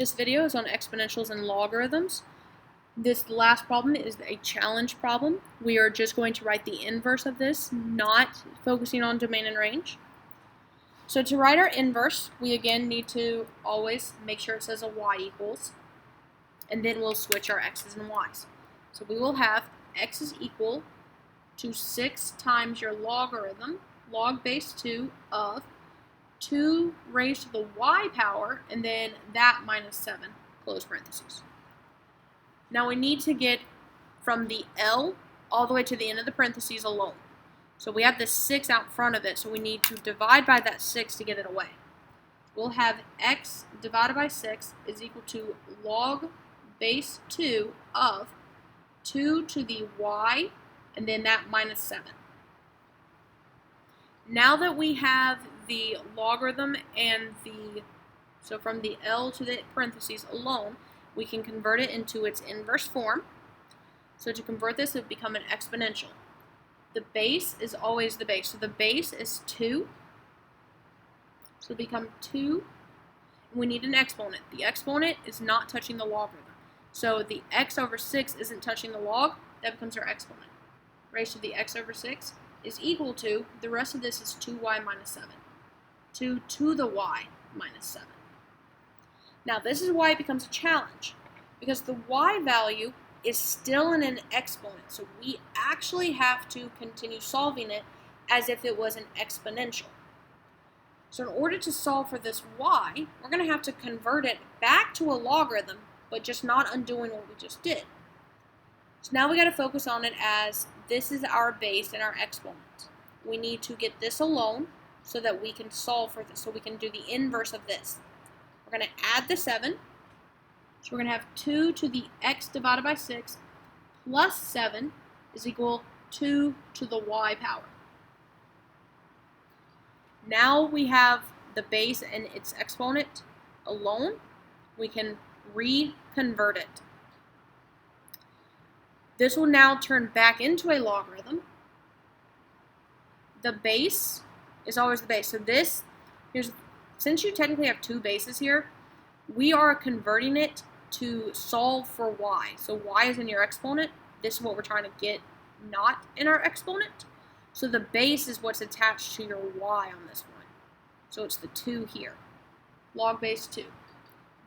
This video is on exponentials and logarithms. This last problem is a challenge problem. We are just going to write the inverse of this, not focusing on domain and range. So to write our inverse, we again need to always make sure it says a y equals, and then we'll switch our x's and y's. So we will have x is equal to 6 times your logarithm, log base 2 of 2 raised to the y power, and then that minus 7, close parentheses. Now we need to get from the L all the way to the end of the parentheses alone. So we have the 6 out front of it, so we need to divide by that 6 to get it away. We'll have x divided by 6 is equal to log base 2 of 2 to the y, and then that minus 7. Now that we have the logarithm and so from the L to the parentheses alone, we can convert it into its inverse form. So to convert this, it would become an exponential. The base is always the base. So the base is 2. So it'll become 2. We need an exponent. The exponent is not touching the logarithm. So the x over 6 isn't touching the log. That becomes our exponent. Raised to the x over 6 is equal to, the rest of this is 2y minus 7. 2 to the y minus 7. Now this is why it becomes a challenge, because the y value is still in an exponent, so we actually have to continue solving it as if it was an exponential. So in order to solve for this y, we're going to have to convert it back to a logarithm, but just not undoing what we just did. So now we got to focus on it as this is our base and our exponent. We need to get this alone so that we can solve for this, so we can do the inverse of this. We're going to add the 7. So we're going to have 2 to the x divided by 6 plus 7 is equal 2 to the y power. Now we have the base and its exponent alone. We can reconvert it. This will now turn back into a logarithm. The base is always the base. So this, since you technically have two bases here, we are converting it to solve for y. So y is in your exponent. This is what we're trying to get not in our exponent. So the base is what's attached to your y on this one. So it's the 2 here. Log base 2.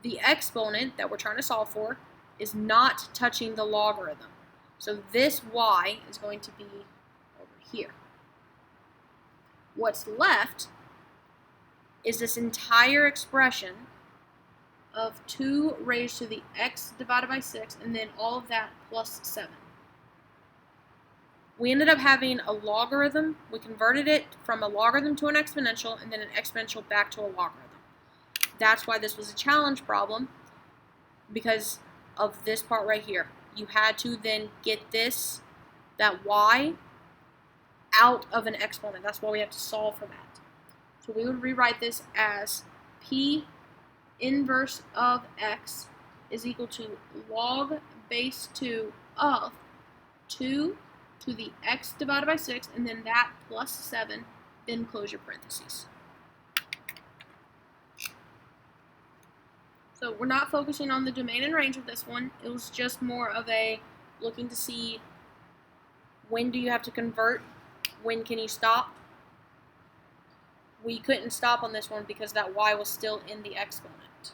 The exponent that we're trying to solve for is not touching the logarithm. So this y is going to be over here. What's left is this entire expression of 2 raised to the x divided by 6, and then all of that plus 7. We ended up having a logarithm. We converted it from a logarithm to an exponential, and then an exponential back to a logarithm. That's why this was a challenge problem, because of this part right here. You had to then get that y, out of an exponent. That's why we have to solve for that. So we would rewrite this as p inverse of x is equal to log base 2 of 2 to the x divided by 6, and then that plus 7, then close your parentheses. So we're not focusing on the domain and range of this one. It was just more of a looking to see when do you have to convert, when can you stop. We couldn't stop on this one because that y was still in the exponent.